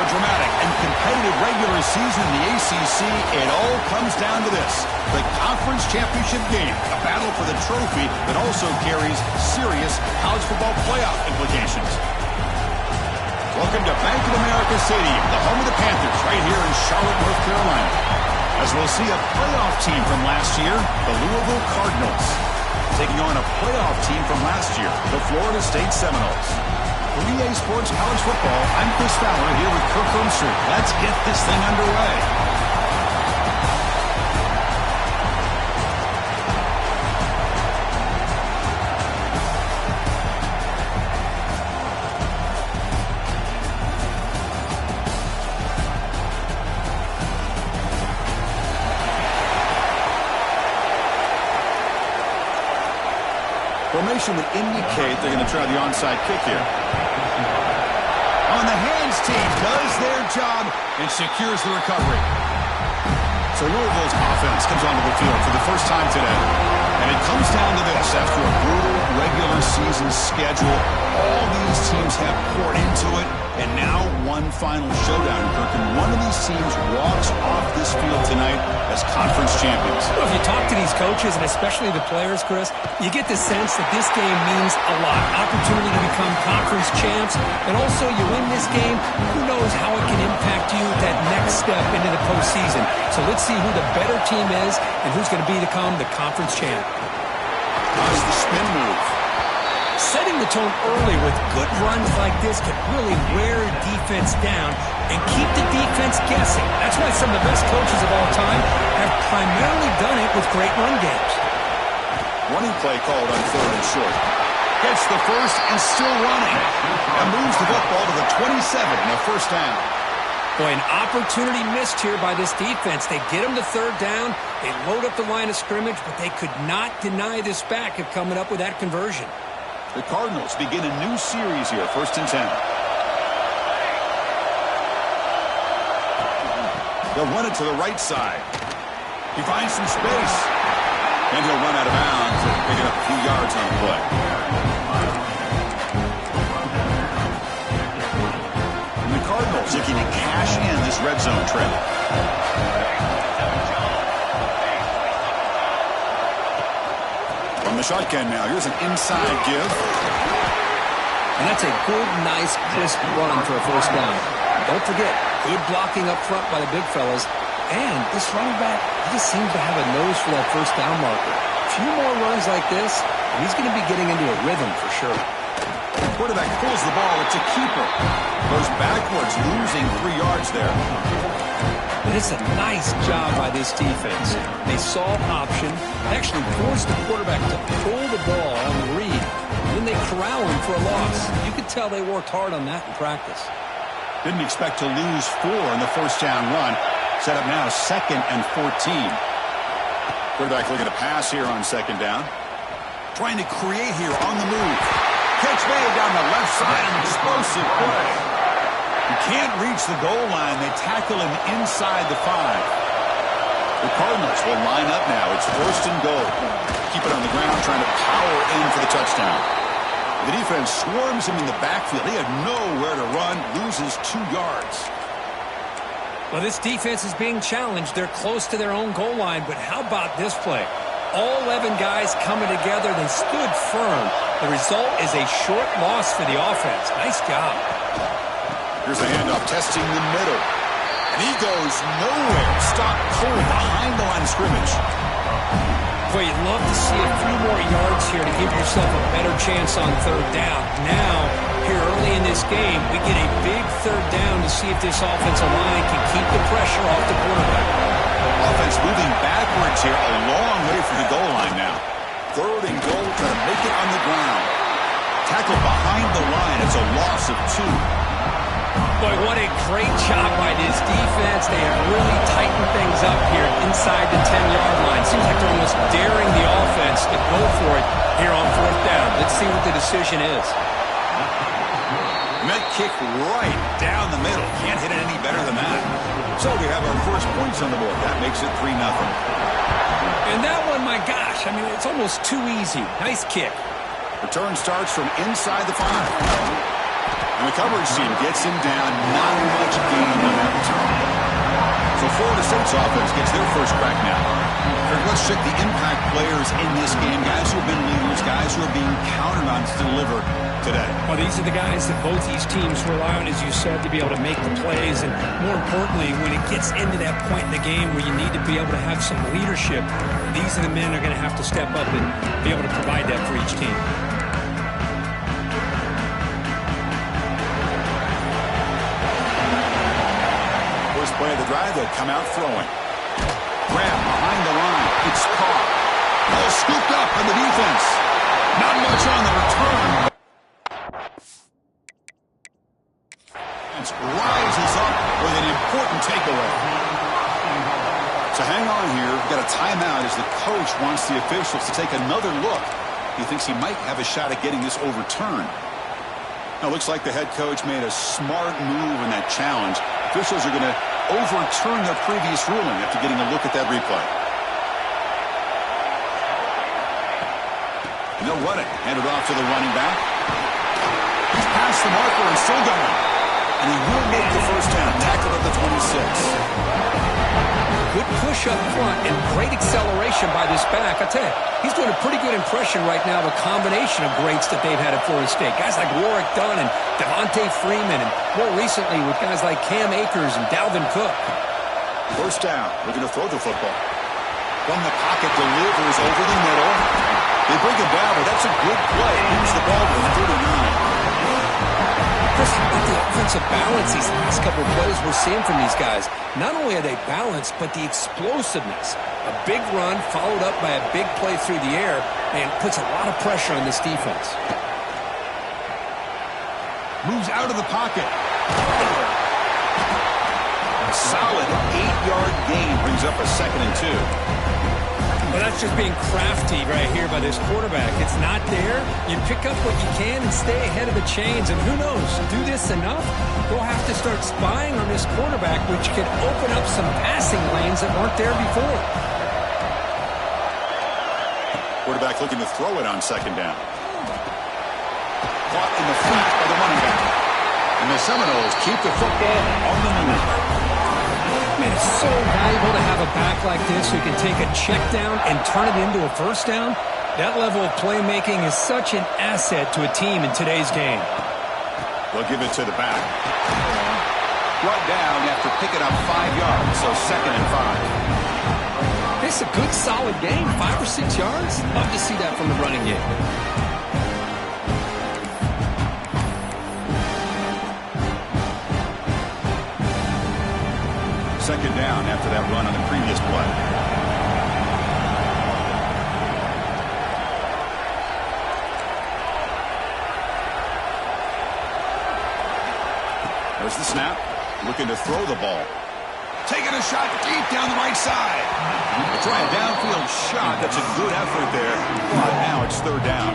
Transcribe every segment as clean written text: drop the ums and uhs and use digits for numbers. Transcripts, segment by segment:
dramatic and competitive regular season in the ACC, it all comes down to this: the conference championship game, a battle for the trophy that also carries serious college football playoff implications. Welcome to Bank of America Stadium, the home of the Panthers, right here in Charlotte, North Carolina, as we'll see a playoff team from last year, the Louisville Cardinals, taking on a playoff team from last year, the Florida State Seminoles. For EA Sports College Football, I'm Chris Fowler here with Kirk Herbstreit. Let's get this thing underway. Formation would indicate they're going to try the onside kick here. On the hands, team does their job and secures the recovery. So Louisville's offense comes onto the field for the first time today. And it comes down to this: after a brutal regular season schedule, all these teams have poured into it, and now one final showdown, Kirk. And one of these teams walks off this field tonight as conference champions. Well, if you talk to these coaches, and especially the players, Chris, you get the sense that this game means a lot. Opportunity to become conference champs, and also you win this game, who knows how it can impact you that next step into the postseason. So let's see who the better team is and who's going to become the conference champ. How's the spin move? Setting the tone early with good runs like this can really wear a defense down and keep the defense guessing. That's why some of the best coaches of all time have primarily done it with great run games. Running play called on 3rd and short. Gets the first and still running. And moves the football to the 27 and a first down. Boy, an opportunity missed here by this defense. They get them to 3rd down. They load up the line of scrimmage, but they could not deny this back of coming up with that conversion. The Cardinals begin a new series here, 1st and 10. They'll run it to the right side. He finds some space. And he'll run out of bounds and pick it up a few yards on the play. And the Cardinals looking to cash in this red zone trip. From the shotgun now, here's an inside give. And that's a good, nice, crisp run for a first down. Don't forget, good blocking up front by the big fellas. And this running back, he just seems to have a nose for that first down marker. A few more runs like this, and he's going to be getting into a rhythm for sure. The quarterback pulls the ball. It's a keeper. Goes backwards, losing 3 yards there. But it's a nice job by this defense. They saw option, actually forced the quarterback to pull the ball on the read, and then they corral him for a loss. You could tell they worked hard on that in practice. Didn't expect to lose 4 in the first down run. Set up now 2nd and 14. Quarterback looking to pass here on 2nd down. Trying to create here on the move. Catch made down the left side, an explosive play. He can't reach the goal line. They tackle him inside the 5. The Cardinals will line up now. It's 1st and goal. Keep it on the ground, trying to power in for the touchdown. The defense swarms him in the backfield. He had nowhere to run, loses 2 yards. Well, this defense is being challenged. They're close to their own goal line, but how about this play? All 11 guys coming together, they stood firm. The result is a short loss for the offense. Nice job. Here's a handoff, testing the middle. And he goes nowhere. Stop cold behind the line of scrimmage. Boy, you'd love to see a few more yards here to give yourself a better chance on 3rd down. Now, here early in this game, we get a big 3rd down to see if this offensive line can keep the pressure off the quarterback. Offense moving backwards here, a long way from the goal line now. 3rd and goal, trying to make it on the ground. Tackle behind the line. It's a loss of 2. Boy, what a great job by this defense. They have really tightened things up here inside the 10-yard line. Seems like they're almost daring the offense to go for it here on 4th down. Let's see what the decision is. Met kick right down the middle. Can't hit it any better than that. So we have our first points on the board. That makes it 3-0. And that one, my gosh, I mean, it's almost too easy. Nice kick. Return starts from inside the 5. And the coverage team gets him down. Not much gain on that return. So Florida State's offense gets their first crack now. Let's check the impact players in this game. Guys who have been leaders, guys who are being counted on to deliver today. Well, these are the guys that both these teams rely on, as you said, to be able to make the plays. And more importantly, when it gets into that point in the game where you need to be able to have some leadership, these are the men that are going to have to step up and be able to provide that for each team. First play of the drive, they'll come out throwing. Grab behind the line. It's caught. Ball scooped up on the defense. Not much on the return. Rises up with an important takeaway. So hang on here. We've got a timeout as the coach wants the officials to take another look. He thinks he might have a shot at getting this overturned. Now, it looks like the head coach made a smart move in that challenge. Officials are going to overturn their previous ruling after getting a look at that replay. And they'll run it. Hand it off to the running back. He's past the marker and still going. And he will make the first down. Tackled at the 26. Good push up front and great acceleration by this back. I tell you, he's doing a pretty good impression right now of a combination of greats that they've had at Florida State. Guys like Warwick Dunn and Devontae Freeman, and more recently with guys like Cam Akers and Dalvin Cook. First down. Looking to throw the football. From the pocket, delivers over the middle. They bring it down, but that's a good play. Moves the ball to the 39. Chris, how about the offensive balance these last couple of plays we're seeing from these guys? Not only are they balanced, but the explosiveness. A big run followed up by a big play through the air, and puts a lot of pressure on this defense. Moves out of the pocket. A solid 8-yard gain brings up a 2nd and 2. Well, that's just being crafty right here by this quarterback. It's not there. You pick up what you can and stay ahead of the chains. And who knows, do this enough, they'll have to start spying on this quarterback, which could open up some passing lanes that weren't there before. Quarterback looking to throw it on 2nd down. Caught in the feet by the running back. And the Seminoles keep the football on the move. Man, it's so valuable to have a back like this who can take a check down and turn it into a first down. That level of playmaking is such an asset to a team in today's game. They'll give it to the back. Brought down after picking up 5 yards, so 2nd and 5. It's a good, solid game, 5 or 6 yards. Love to see that from the running game. Second down after that run on the previous play. There's the snap. Looking to throw the ball. Taking a shot deep down the right side. Try a downfield shot. That's a good effort there. But now it's 3rd down.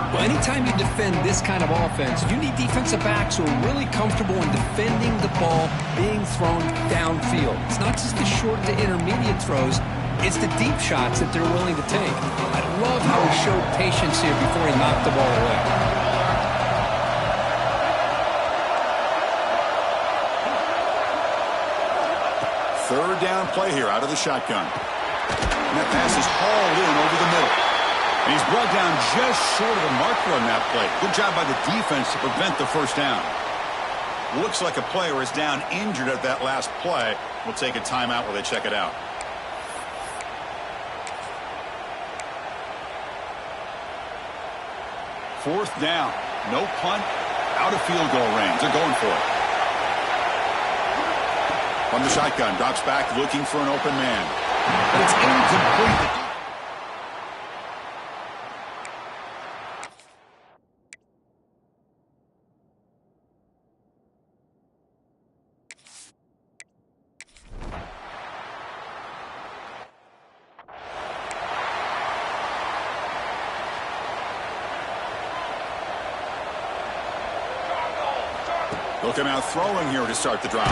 Well, anytime you defend this kind of offense, you need defensive backs who are really comfortable in defending the ball being thrown downfield. It's not just the short to intermediate throws, it's the deep shots that they're willing to take. I love how he showed patience here before he knocked the ball away. Third down play here out of the shotgun. And that pass is hauled in over the middle. And he's brought down just short of the marker on that play. Good job by the defense to prevent the first down. Looks like a player is down injured at that last play. We'll take a timeout while they check it out. Fourth down. No punt. Out of field goal range. They're going for it. From the shotgun. Drops back looking for an open man. But it's incomplete. Looking out throwing here to start the drive.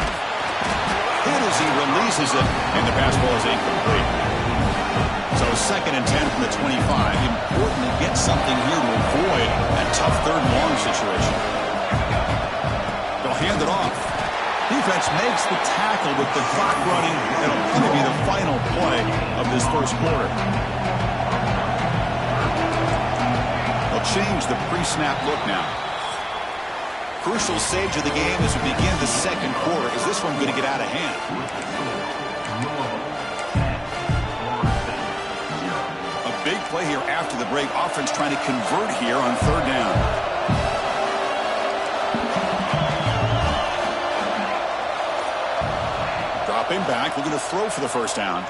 Hit as he releases it, and the pass ball is incomplete. So 2nd and 10 from the 25. Important to get something here to avoid that tough 3rd and long situation. They'll hand it off. Defense makes the tackle with the clock running. It'll probably be the final play of this first quarter. They'll change the pre-snap look now. Crucial stage of the game as we begin the second quarter. Is this one going to get out of hand? A big play here after the break. Offense trying to convert here on third down. Dropping back, looking to throw for the first down.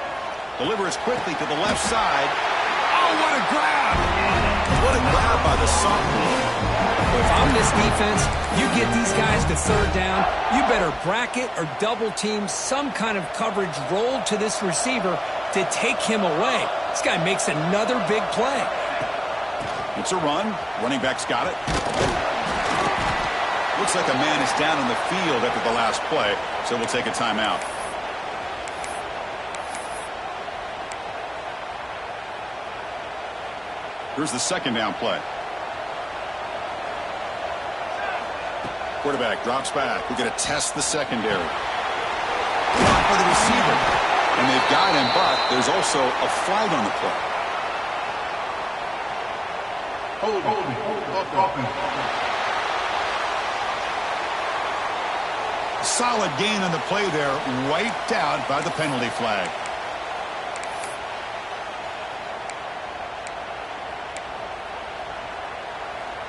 Delivers quickly to the left side. Oh, what a grab! What a grab by the sophomore. If I'm this defense, you get these guys to third down, you better bracket or double team some kind of coverage roll to this receiver to take him away. This guy makes another big play. It's a run. Running back's got it. Looks like a man is down on the field after the last play, so we'll take a timeout. Here's the second down play. Quarterback drops back. We're going to test the secondary. Block for the receiver. And they've got him, but there's also a flag on the play. Solid gain on the play there. Wiped out by the penalty flag.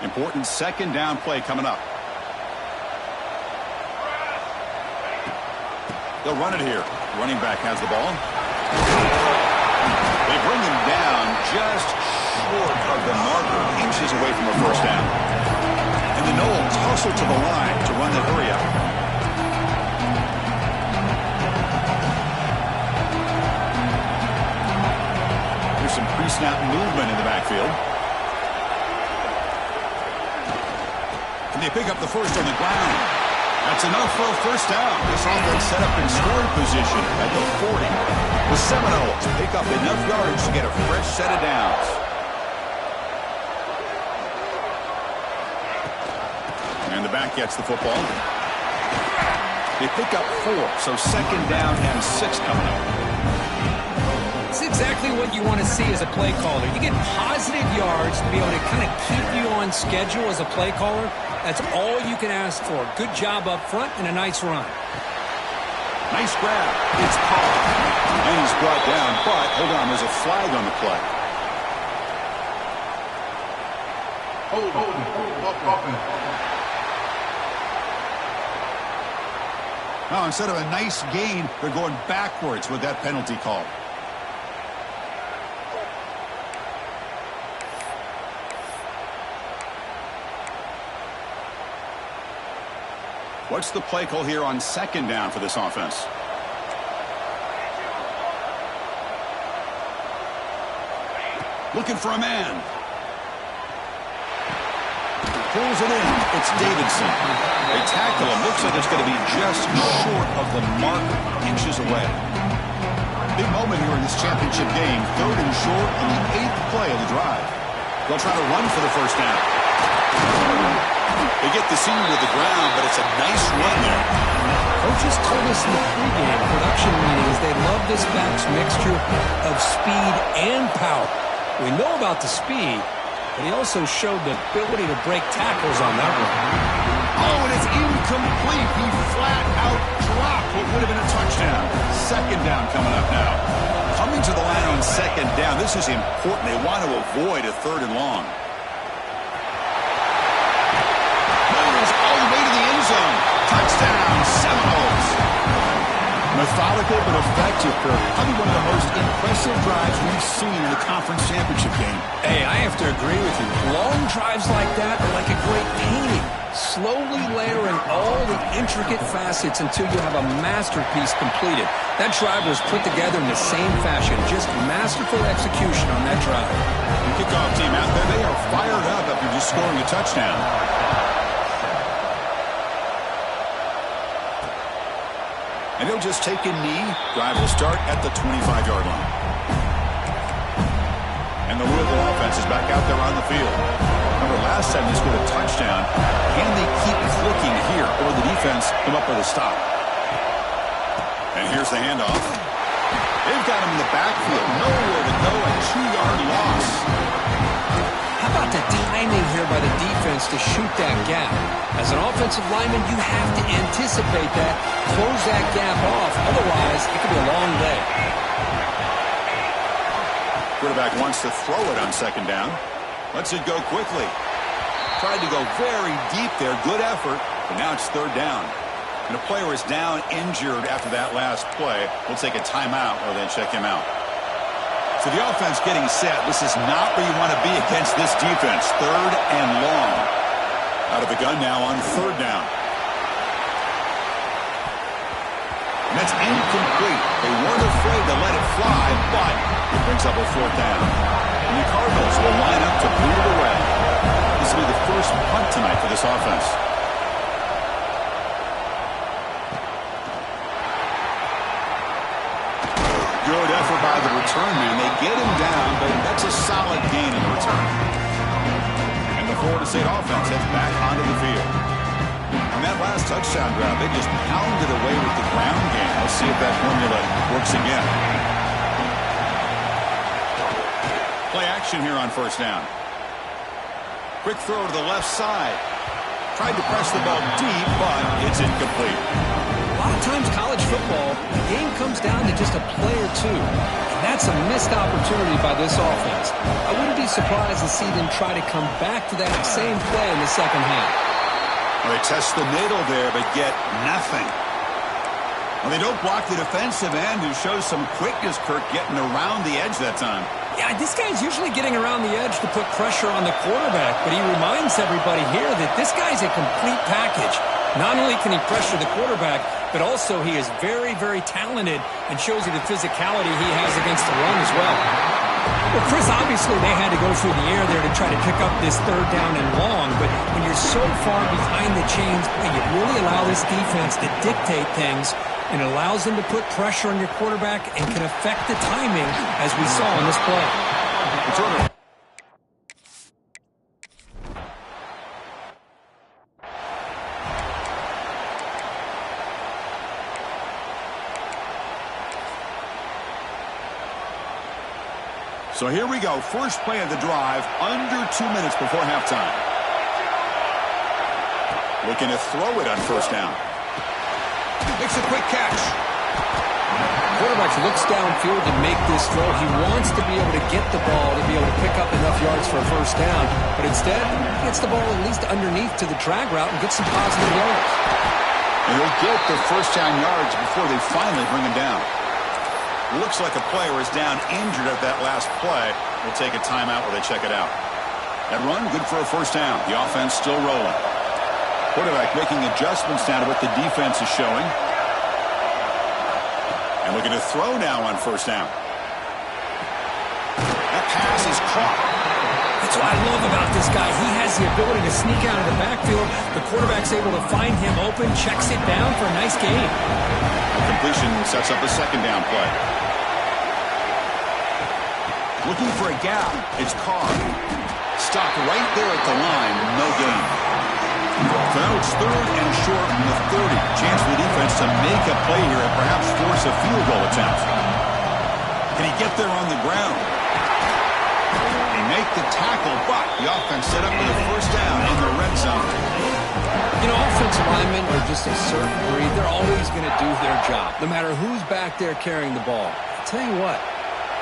Important second down play coming up. They'll run it here. Running back has the ball. They bring him down just short of the marker, inches away from a first down. And the Knowles hustle to the line to run the hurry up. There's some pre-snap movement in the backfield. And they pick up the first on the ground. That's enough for a first down. This offense set up in scoring position at the 40. The Seminoles pick up enough yards to get a fresh set of downs. And the back gets the football. They pick up 4, so second down and 6 coming up. It's exactly what you want to see as a play caller. You get positive yards to be able to kind of keep you on schedule as a play caller. That's all you can ask for. Good job up front and a nice run. Nice grab. It's caught. And he's brought down, but hold on, there's a flag on the play. Now, instead of a nice gain, they're going backwards with that penalty call. What's the play call here on second down for this offense? Looking for a man. Pulls it in. It's Davidson. They tackle him. Looks like it's going to be just short of the mark, inches away. Big moment here in this championship game. Third and short on the 8th play of the drive. They'll try to run for the first down. They get the senior to the ground, but it's a nice run there. Coaches told us in the pregame production meetings they love this back's mixture of speed and power. We know about the speed, but he also showed the ability to break tackles on that run. Oh, and it's incomplete. He flat out dropped what would have been a touchdown. Second down coming up now. Coming to the line on second down. This is important. They want to avoid a third and long. Touchdown, Seminoles. Methodical but effective, Kirk. Probably one of the most impressive drives we've seen in a conference championship game. Hey, I have to agree with you. Long drives like that are like a great painting. Slowly layering all the intricate facets until you have a masterpiece completed. That drive was put together in the same fashion. Just masterful execution on that drive. The kickoff team out there, they are fired up after just scoring a touchdown. And they'll just take a knee. Drive will start at the 25-yard line. And the Louisville offense is back out there on the field. Remember, last time they scored a touchdown. Can they keep clicking here, or the defense come up with a stop? And here's the handoff. They've got him in the backfield. Nowhere to go. A 2-yard loss. How about the timing here by the defense to shoot that gap? As an offensive lineman, you have to anticipate that, close that gap off. Otherwise, it could be a long day. Quarterback wants to throw it on second down. Lets it go quickly. Tried to go very deep there. Good effort. But now it's third down. And a player is down injured after that last play. We'll take a timeout or then check him out. So the offense getting set. This is not where you want to be against this defense. Third and long. Out of the gun now on third down. And that's incomplete. They weren't afraid to let it fly, but it brings up a fourth down. And the Cardinals will line up to boot it away. This will be the first punt tonight for this offense. Good effort by the return man. They get him down, but that's a solid gain in return. And the Florida State offense heads back onto the field. On that last touchdown drive, they just pounded away with the ground game. Let's see if that formula works again. Play action here on first down. Quick throw to the left side. Tried to press the ball deep, but it's incomplete. A lot of times college football, the game comes down to just a play or two. And that's a missed opportunity by this offense. I wouldn't be surprised to see them try to come back to that same play in the second half. Well, they test the middle there, but get nothing. Well, they don't block the defensive end, who shows some quickness, Kirk, getting around the edge that time. Yeah, this guy's usually getting around the edge to put pressure on the quarterback, but he reminds everybody here that this guy's a complete package. Not only can he pressure the quarterback, but also he is very, very talented and shows you the physicality he has against the run as well. Well, Chris, obviously they had to go through the air there to try to pick up this third down and long, but when you're so far behind the chains, you really allow this defense to dictate things, and it allows them to put pressure on your quarterback and can affect the timing, as we saw in this play. So here we go. First play of the drive, under 2 minutes before halftime. Looking to throw it on first down. Makes a quick catch. Quarterback looks downfield to make this throw. He wants to be able to get the ball to be able to pick up enough yards for a first down. But instead, he gets the ball at least underneath to the drag route and gets some positive yards. And he'll get the first down yards before they finally bring him down. Looks like a player is down injured at that last play. We'll take a timeout while they check it out. That run, good for a first down. The offense still rolling. Quarterback making adjustments now to what the defense is showing. And looking to throw now on first down. That pass is caught. That's what I love about this guy. He has the ability to sneak out of the backfield. The quarterback's able to find him open, checks it down for a nice gain. The completion sets up a second down play. Looking for a gap. It's Carr. Stopped right there at the line. No gain. So now it's third and short from the 30. Chance for the defense to make a play here and perhaps force a field goal attempt. Can he get there on the ground? They make the tackle, but the offense set up for the first down in the red zone. You know, offensive linemen are just a certain breed. They're always going to do their job, no matter who's back there carrying the ball. I'll tell you what,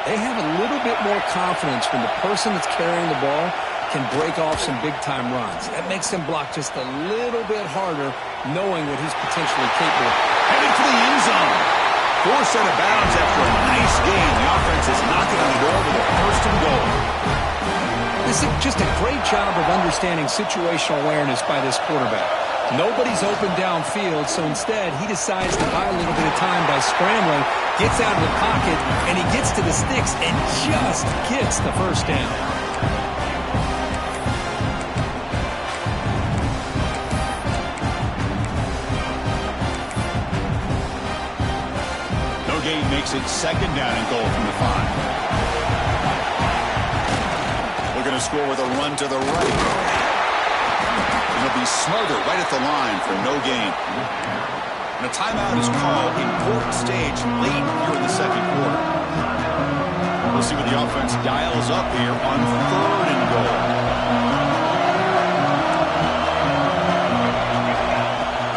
they have a little bit more confidence when the person that's carrying the ball can break off some big-time runs. That makes them block just a little bit harder, knowing what he's potentially capable of. Headed for the end zone. Forced out of bounds after a nice game. The offense is knocking on the door with a first and goal. This is just a great job of understanding situational awareness by this quarterback. Nobody's open downfield, so instead he decides to buy a little bit of time by scrambling, gets out of the pocket, and he gets to the sticks and just gets the first down. No gain makes it second down and goal from the 5. Looking to score with a run to the right. he'll be smothered right at the line for no gain. And a timeout is called. Important stage late here in the second quarter. We'll see what the offense dials up here on 3rd and goal.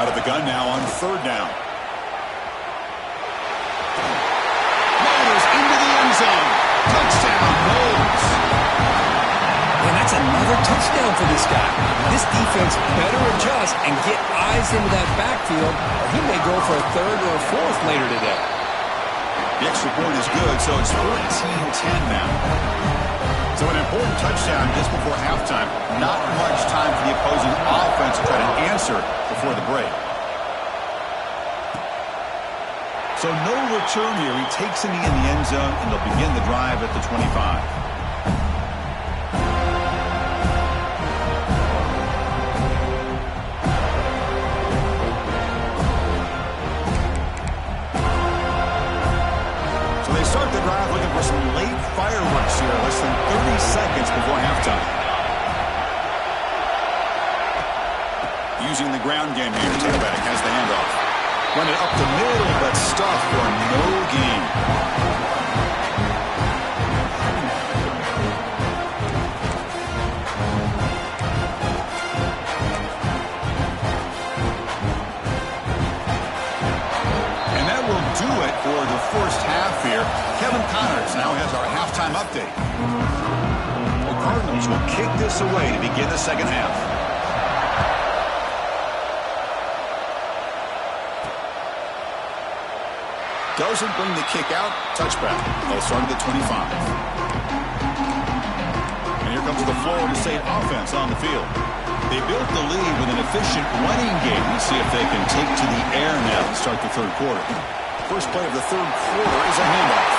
Out of the gun now on 3rd down. Motors into the end zone. Touchdown, Knowles. And that's another touchdown for this guy. This defense better adjust and get eyes into that backfield, or he may go for a 3rd or a 4th later today. The extra point is good, so it's 14-10 now. So an important touchdown just before halftime. Not much time for the opposing offense to try to answer before the break. So no return here. He takes it in the end zone, and they'll begin the drive at the 25. Start the drive looking for some late fireworks here, less than 30 seconds before halftime. Using the ground game here, tailback has the handoff. Run it up the middle, but stuffed for no gain. Do it for the first half here. Kevin Connors now has our halftime update. The Cardinals will kick this away to begin the second half. Doesn't bring the kick out. Touchback. They'll start at the 25. And here comes the Florida State offense on the field. They built the lead with an efficient running game. Let's see if they can take to the air now to start the 3rd quarter. First play of the 3rd quarter is a handoff.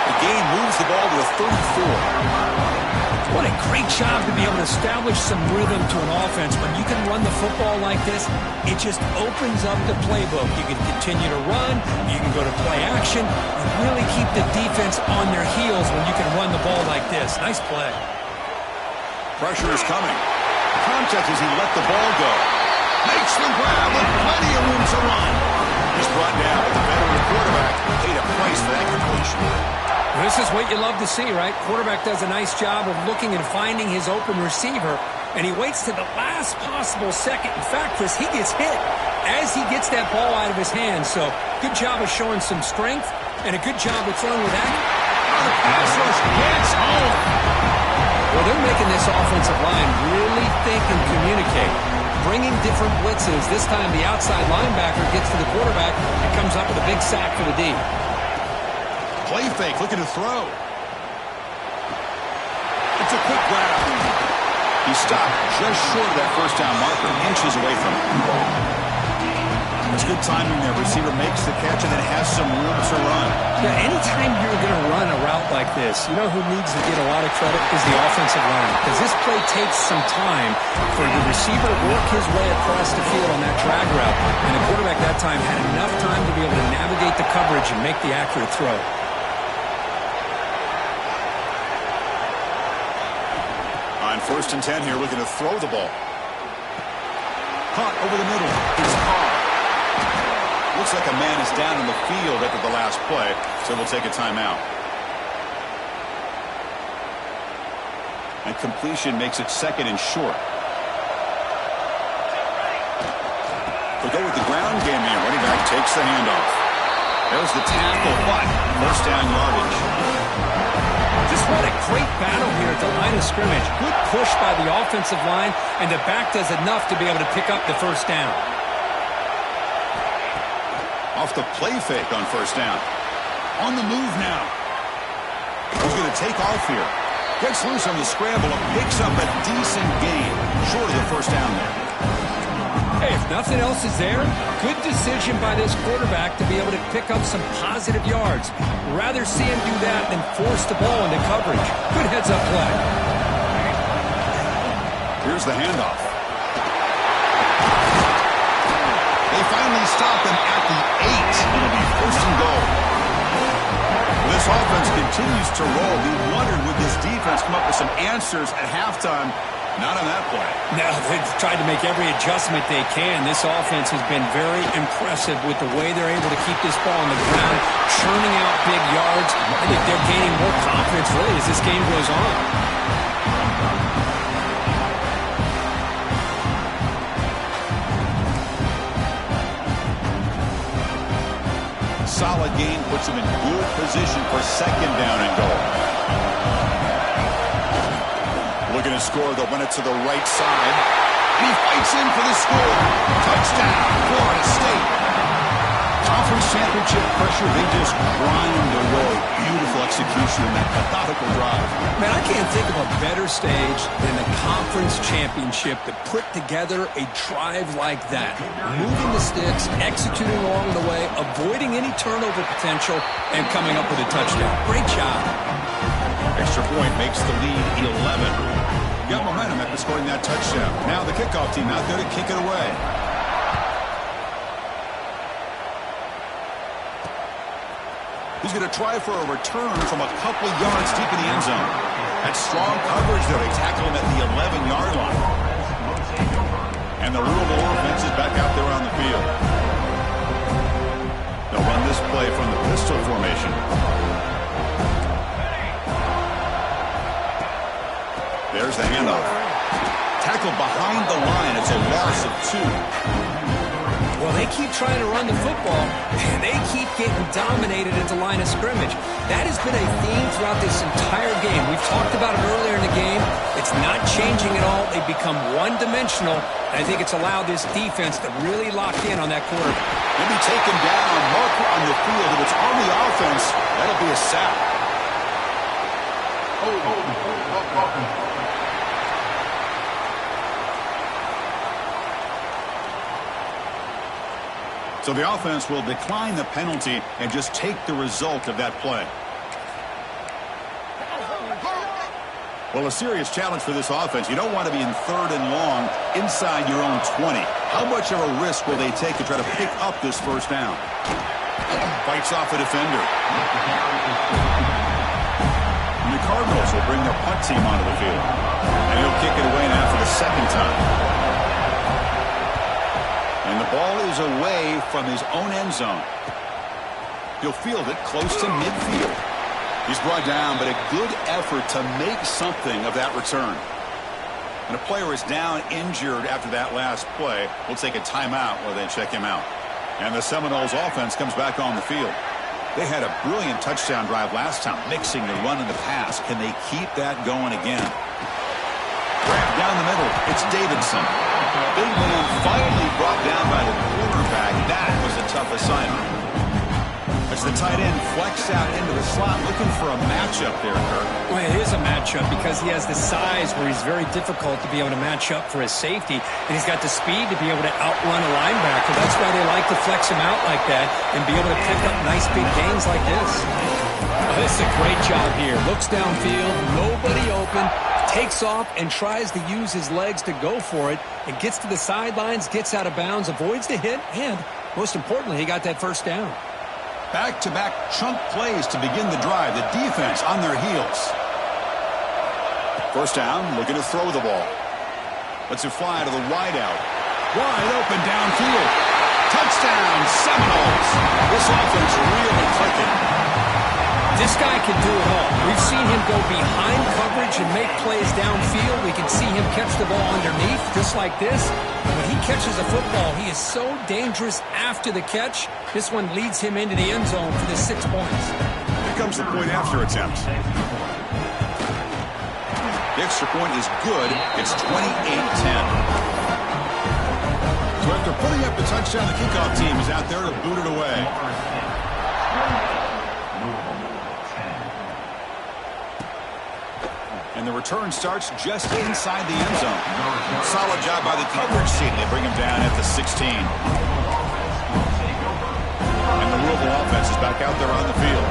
The game moves the ball to the 34. What a great job to be able to establish some rhythm to an offense. When you can run the football like this, it just opens up the playbook. You can continue to run, you can go to play action, and really keep the defense on their heels when you can run the ball like this. Nice play. Pressure is coming. Contact as he let the ball go. Makes the grab with plenty of room to run. He's brought down, but the veteran quarterback paid a price for that completion. This is what you love to see, right? Quarterback does a nice job of looking and finding his open receiver, and he waits to the last possible second. In fact, Chris, he gets hit as he gets that ball out of his hands. So good job of showing some strength, and a good job of throwing with that. The pass rush gets home. Well, they're making this offensive line really think and communicate. Bringing different blitzes. This time the outside linebacker gets to the quarterback and comes up with a big sack for the D. Play fake, looking to throw. It's a quick grab. He stopped just short of that first down marker, inches away from it. It's good timing there. Receiver makes the catch and then has some room to run. Yeah, anytime you're going to run a route like this, you know who needs to get a lot of credit is the offensive line. Because this play takes some time for the receiver to work his way across the field on that drag route. And the quarterback that time had enough time to be able to navigate the coverage and make the accurate throw. On 1st and 10 here, looking to throw the ball. Caught over the middle. It's Carr. Looks like a man is down in the field after the last play, so we'll take a timeout. And completion makes it 2nd and short. They'll go with the ground game here. Running back takes the handoff. There's the tackle, but 1st down yardage. Just what a great battle here at the line of scrimmage. Good push by the offensive line, and the back does enough to be able to pick up the 1st down. Off the play fake on 1st down. On the move now. He's going to take off here. Gets loose on the scramble and picks up a decent gain. Short of the 1st down there. Hey, if nothing else is there, good decision by this quarterback to be able to pick up some positive yards. Rather see him do that than force the ball into coverage. Good heads-up play. Here's the handoff. They finally stop him at the 8. It'll be 1st and goal. This offense continues to roll. We wondered, would this defense come up with some answers at halftime? Not on that play. No, they've tried to make every adjustment they can. This offense has been very impressive with the way they're able to keep this ball on the ground, churning out big yards. I think they're gaining more confidence, really, as this game goes on. Solid gain puts him in good position for second down and goal. Looking to score, they'll run it to the right side. And he fights in for the score. Touchdown, Florida State. Conference championship pressure, they just grind away. Beautiful execution in that methodical drive. Man, I can't think of a better stage than the conference championship to put together a drive like that. Moving the sticks, executing along the way, avoiding any turnover potential, and coming up with a touchdown. Great job. Extra point makes the lead 11. Got momentum after scoring that touchdown. Now the kickoff team out there to kick it away. He's going to try for a return from a couple yards deep in the end zone. That's strong coverage there. They tackle him at the 11-yard line. And the Louisville offense is back out there on the field. They'll run this play from the pistol formation. There's the handoff. Tackle behind the line. It's a loss of 2. Well, they keep trying to run the football, and they keep getting dominated at the line of scrimmage. That has been a theme throughout this entire game. We've talked about it earlier in the game. It's not changing at all. They've become one-dimensional, and I think it's allowed this defense to really lock in on that quarterback. Maybe take him down, marker on the field. If it's on the offense, that'll be a sack. So the offense will decline the penalty and just take the result of that play. Well, a serious challenge for this offense. You don't want to be in 3rd and long inside your own 20. How much of a risk will they take to try to pick up this first down? Fights off a defender. And the Cardinals will bring their punt team onto the field. And he'll kick it away now for the second time. And the ball is away from his own end zone. He'll field it close to midfield. He's brought down, but a good effort to make something of that return. And a player is down injured after that last play. We'll take a timeout while they check him out. And the Seminoles offense comes back on the field. They had a brilliant touchdown drive last time, mixing the run and the pass. Can they keep that going again? Down the middle, it's Davidson. Big man finally brought down by the quarterback. That was a tough assignment. As the tight end flex out into the slot, looking for a matchup there, Kirk. Well, it is a matchup because he has the size where he's very difficult to be able to match up for his safety, and he's got the speed to be able to outrun a linebacker. That's why they like to flex him out like that and be able to pick up nice big gains like this. Well, this is a great job here. Looks downfield, nobody open, takes off and tries to use his legs to go for it, and gets to the sidelines, gets out of bounds, avoids the hit, and most importantly, he got that first down. Back-to-back chunk plays to begin the drive. The defense on their heels. First down, looking to throw the ball. Lets it fly to the wideout. Wide open downfield. Touchdown, Seminoles. This offense really clicking. This guy can do it all. We've seen him go behind coverage and make plays downfield. We can see him catch the ball underneath, just like this. When he catches a football, he is so dangerous after the catch. This one leads him into the end zone for the 6 points. Here comes the point after attempt. The extra point is good. It's 28-10. So after putting up the touchdown, the kickoff team is out there to boot it away. And the return starts just inside the end zone. Solid job by the coverage team. They bring him down at the 16. And the Louisville offense is back out there on the field.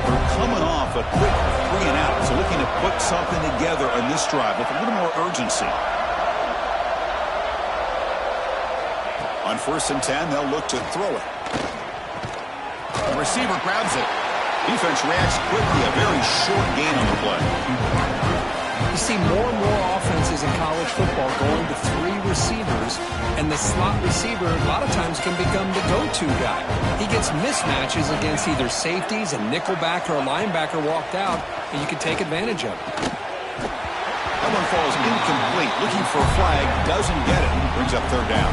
They're coming off a quick 3-and-out, so looking to put something together on this drive with a little more urgency. On 1st and 10, they'll look to throw it. The receiver grabs it. Defense reacts quickly. A very short gain on the play. You see more and more offenses in college football going to 3 receivers, and the slot receiver a lot of times can become the go-to guy. He gets mismatches against either safeties, a nickelback, or a linebacker walked out, and you can take advantage of it. That one falls incomplete. Looking for a flag, doesn't get it. Brings up 3rd down.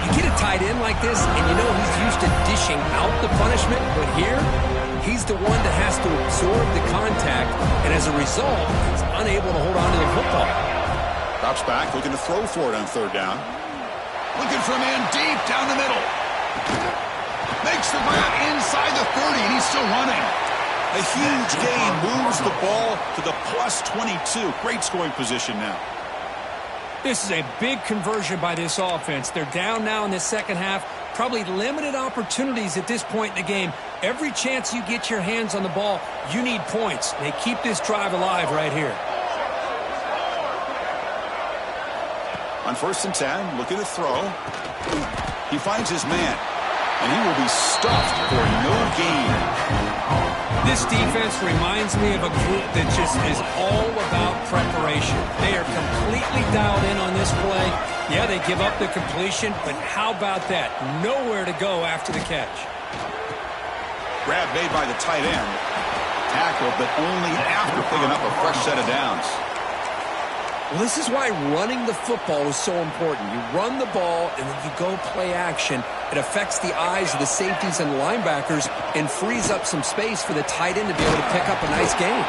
You get a tight end like this, and you know he's used to dishing out the punishment, but here, he's the one that has to absorb the contact, and as a result, he's unable to hold on to the football. Drops back, looking to throw for it on 3rd down. Looking for a man deep down the middle. Makes the grab inside the 30, and he's still running. A huge gain moves the ball to the +22. Great scoring position now. This is a big conversion by this offense. They're down now in the second half. Probably limited opportunities at this point in the game. Every chance you get your hands on the ball, you need points. They keep this drive alive right here. On 1st and 10, looking to throw. He finds his man, and he will be stuffed for no gain. This defense reminds me of a group that just is all about preparation. They are completely dialed in on this play. Yeah, they give up the completion, but how about that? Nowhere to go after the catch. Grab made by the tight end. Tackle, but only after picking up a fresh set of downs. Well, this is why running the football is so important. You run the ball, and then you go play action. It affects the eyes of the safeties and the linebackers and frees up some space for the tight end to be able to pick up a nice gain.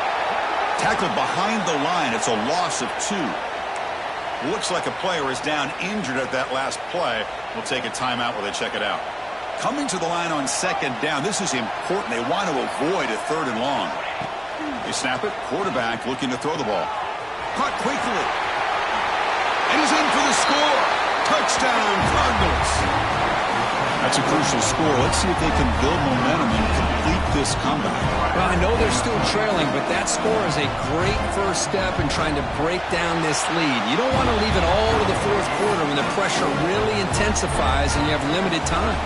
Tackled behind the line. It's a loss of 2. Looks like a player is down injured at that last play. We'll take a timeout while they check it out. Coming to the line on 2nd down. This is important. They want to avoid a 3rd and long. They snap it. Quarterback looking to throw the ball. Caught quickly. And he's in for the score. Touchdown, Cardinals. That's a crucial score. Let's see if they can build momentum and complete this comeback. Well, I know they're still trailing, but that score is a great first step in trying to break down this lead. You don't want to leave it all to the 4th quarter when the pressure really intensifies and you have limited time.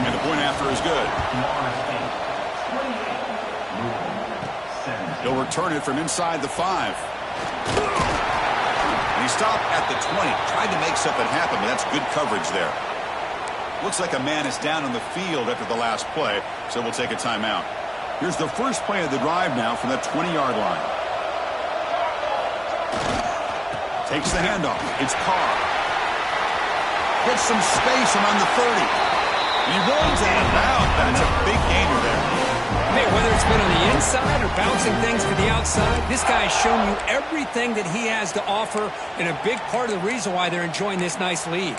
And the point after is good. He'll return it from inside the 5. And he stopped at the 20. Tried to make something happen, but that's good coverage there. Looks like a man is down on the field after the last play, so we'll take a timeout. Here's the first play of the drive now from the 20-yard line. Takes the handoff. It's Carr. Gets some space around the 30. He runs out of bounds, but it's a big gainer there. Hey, whether it's been on the inside or bouncing things to the outside, this guy has shown you everything that he has to offer, and a big part of the reason why they're enjoying this nice lead.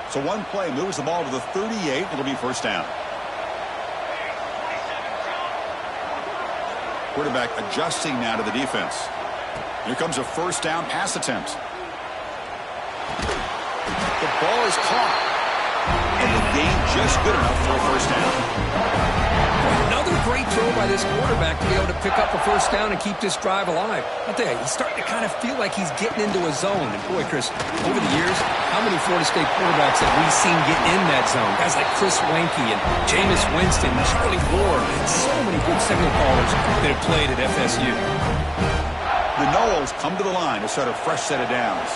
So one play moves the ball to the 38. It'll be 1st down. Quarterback adjusting now to the defense. Here comes a 1st down pass attempt. The ball is caught. And the gain just good enough for a 1st down. Another great throw by this quarterback to be able to pick up a 1st down and keep this drive alive. I'll tell you, he's starting to kind of feel like he's getting into a zone. And boy, Chris, over the years, how many Florida State quarterbacks have we seen get in that zone? Guys like Chris Wenke and Jameis Winston and Charlie Ward, and so many good signal callers that have played at FSU. The Noles come to the line to start a fresh set of downs.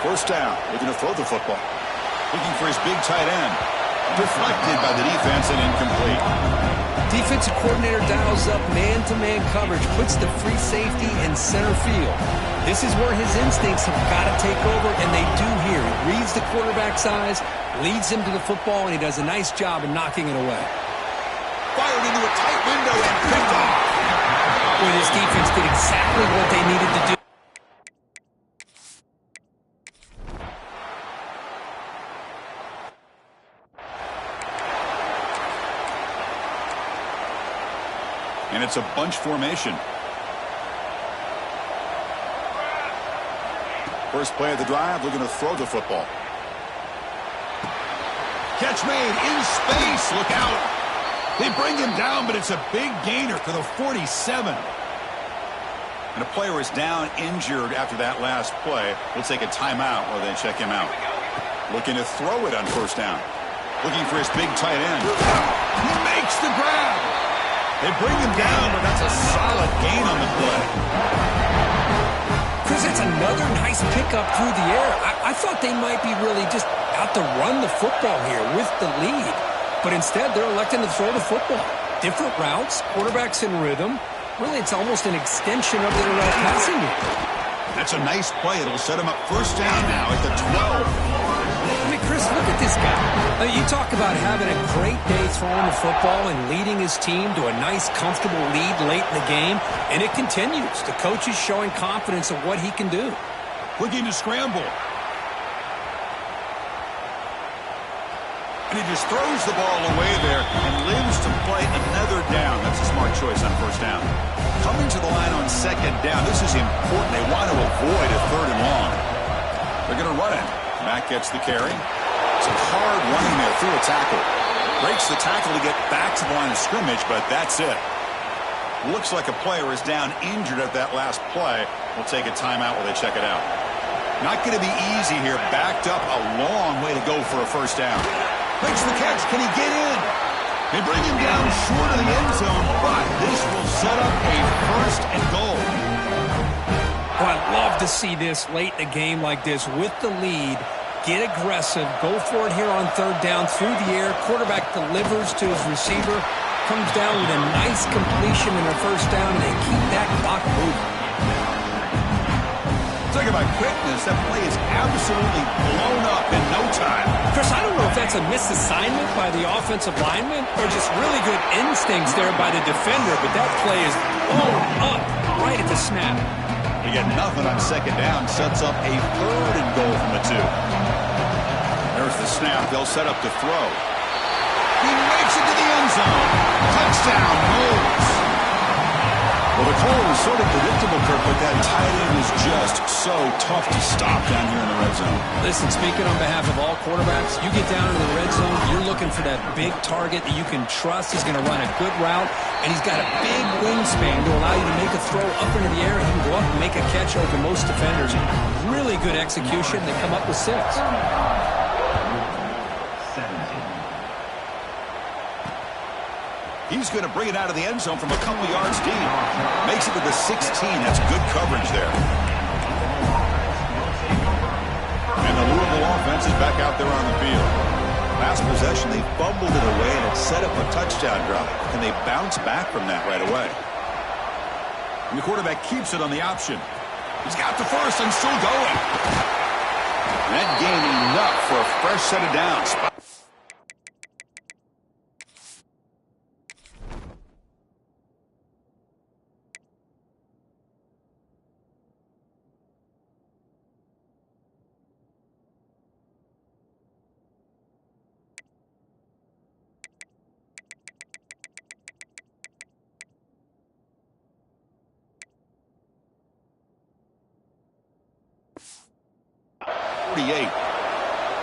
1st down, looking to throw the football. Looking for his big tight end. Deflected by the defense and incomplete. Defensive coordinator dials up man-to-man coverage, puts the free safety in center field. This is where his instincts have got to take over, and they do here. He reads the quarterback's eyes, leads him to the football, and he does a nice job of knocking it away. Fired into a tight window and picked off. Boy, this defense did exactly what they needed to do. And it's a bunch formation. First play of the drive, looking to throw the football. Catch made in space. Look out. They bring him down, but it's a big gainer to the 47. And a player is down injured after that last play. We'll take a timeout while they check him out. Looking to throw it on 1st down. Looking for his big tight end. He makes the grab. They bring him down, but that's a solid gain on the play. Chris, that's another nice pickup through the air. I thought they might be really just out to run the football here with the lead. But instead, they're electing to throw the football. Different routes, quarterbacks in rhythm. Really, it's almost an extension of their passing game. That's a nice play. It'll set him up first down now at the 12. I mean, Chris, look at this guy. You talk about having a great day throwing the football and leading his team to a nice, comfortable lead late in the game, and it continues. The coach is showing confidence of what he can do. Looking to scramble. And he just throws the ball away there and lives to play another down. That's a smart choice on first down. Coming to the line on second down, this is important. They want to avoid a third and long. They're going to run it. Mack gets the carry. Some hard running there through a tackle. Breaks the tackle to get back to the line of scrimmage, but that's it. Looks like a player is down injured at that last play. We'll take a timeout while they check it out. Not going to be easy here. Backed up a long way to go for a first down. Makes the catch. Can he get in? They bring him down short of the end zone, but this will set up a first and goal. Oh, I'd love to see this late in a game like this with the lead. Get aggressive. Go for it here on third down through the air. Quarterback delivers to his receiver. Comes down with a nice completion and a first down, and they keep that clock moving. Talk about quickness. That play is absolutely blown up in no time. Chris, I don't know if that's a misassignment by the offensive lineman or just really good instincts there by the defender, but that play is blown up right at the snap. We get nothing on second down. Sets up a third and goal from the 2. There's the snap. They'll set up to throw. He makes it to the end zone. Touchdown, Moles. Well, the call was sort of predictable, Kirk, but that tight end is just so tough to stop down here in the red zone. Listen, speaking on behalf of all quarterbacks, you get down into the red zone, you're looking for that big target that you can trust. He's going to run a good route, and he's got a big wingspan to allow you to make a throw up into the air. He can go up and make a catch over most defenders. Really good execution. They come up with 6. He's going to bring it out of the end zone from a couple yards deep. Makes it to the 16. That's good coverage there. And the Louisville offense is back out there on the field. Last possession, they fumbled it away, and it set up a touchdown drive. And they bounce back from that right away. And the quarterback keeps it on the option. He's got the first and still going. And that gained enough for a fresh set of downs.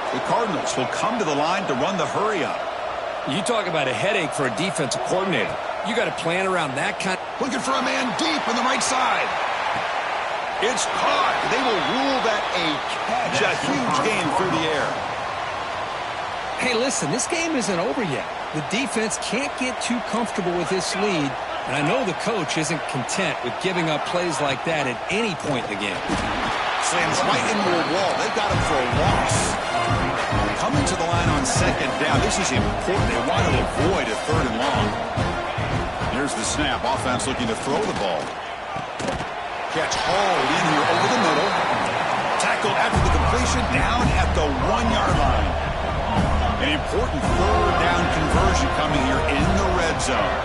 The Cardinals will come to the line to run the hurry-up. You talk about a headache for a defensive coordinator. You got to plan around that kind. Looking for a man deep on the right side. It's caught. They will rule that a catch. A huge gain through the air. Hey, listen, this game isn't over yet. The defense can't get too comfortable with this lead, and I know the coach isn't content with giving up plays like that at any point in the game. Slams right into a wall. They've got him for a loss. Coming to the line on second down. This is important. They want to avoid a third and long. Here's the snap. Offense looking to throw the ball. Catch hauled in here over the middle. Tackled after the completion down at the 1-yard line. An important third down conversion coming here in the red zone.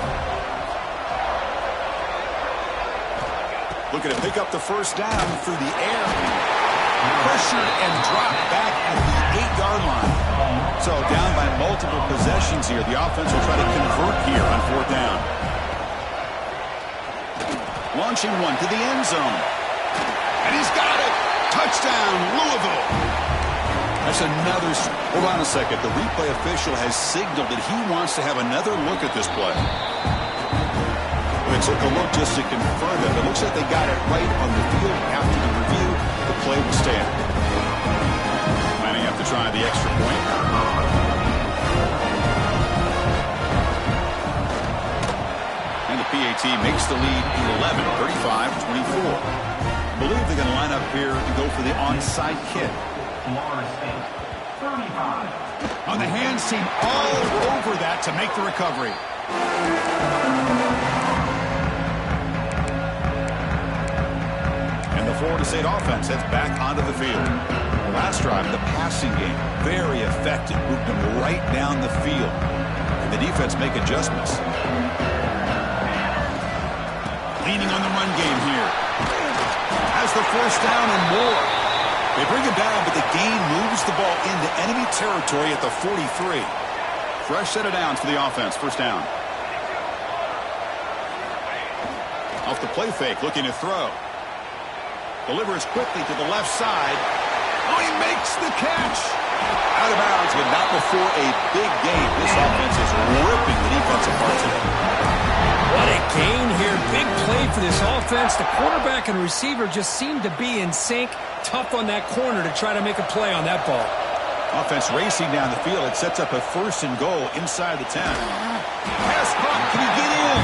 Looking to pick up the first down through the air. Pressured and dropped back at the 8-yard line. So down by multiple possessions here. The offense will try to convert here on fourth down. Launching one to the end zone. And he's got it. Touchdown, Louisville. That's another. Hold on a second. The replay official has signaled that he wants to have another look at this play. They took a look just to confirm it. It looks like they got it right on the field. After the review, the play will stand. Might have to try the extra point. And the PAT makes the lead 11, 35-24. I believe they're going to line up here and go for the onside kick. On the hands team all over that to make the recovery. And the Florida State offense heads back onto the field. Last drive, the passing game, very effective. Moved them right down the field. And the defense make adjustments. Leaning on the run game here. Has the first down and more. They bring him down, but the gain moves the ball into enemy territory at the 43. Fresh set of downs for the offense. First down. Off the play fake, looking to throw. Delivers quickly to the left side. Oh, he makes the catch. Out of bounds, but not before a big gain. This offense is ripping the defense apart today. What a gain here. Big play for this offense. The quarterback and receiver just seem to be in sync. Tough on that corner to try to make a play on that ball. Offense racing down the field. It sets up a 1st and goal inside the 10. Pass caught. Can he get in?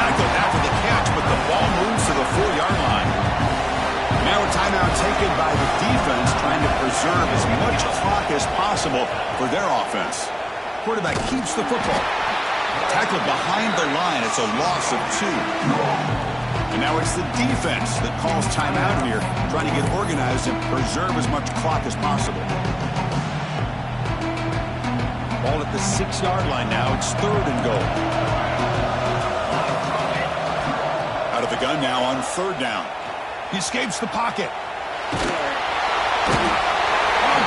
Tackled after the catch, but the ball moves to the 4-yard line. Now a timeout taken by the defense, trying to preserve as much clock as possible for their offense. Quarterback keeps the football. Tackled behind the line. It's a loss of 2. And now it's the defense that calls timeout here, trying to get organized and preserve as much clock as possible. Ball at the 6-yard line now. It's 3rd and goal. Out of the gun now on 3rd down. He escapes the pocket. Oh,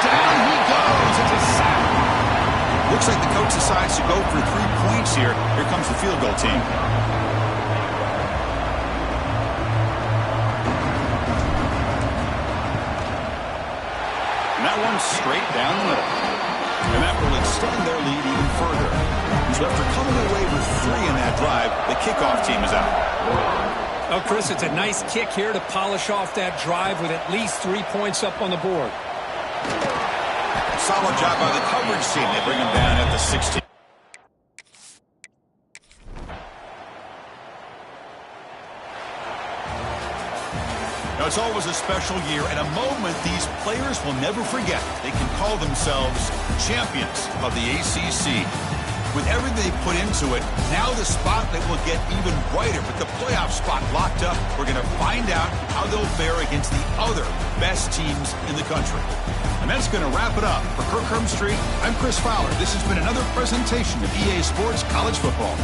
down he goes. It's a sack. Looks like the coach decides to go for 3 points here. Here comes the field goal team. And that one's straight down the middle. And that will extend their lead even further. So after coming away with 3 in that drive, the kickoff team is out. Oh, Chris, it's a nice kick here to polish off that drive with at least 3 points up on the board. Solid job by the coverage team. They bring him down at the 16. Now, it's always a special year and a moment these players will never forget. They can call themselves champions of the ACC. With everything they put into it, now the spotlight will get even brighter. With the playoff spot locked up, we're going to find out how they'll fare against the other best teams in the country. And that's going to wrap it up. For Kirk Street, I'm Chris Fowler. This has been another presentation of EA Sports College Football.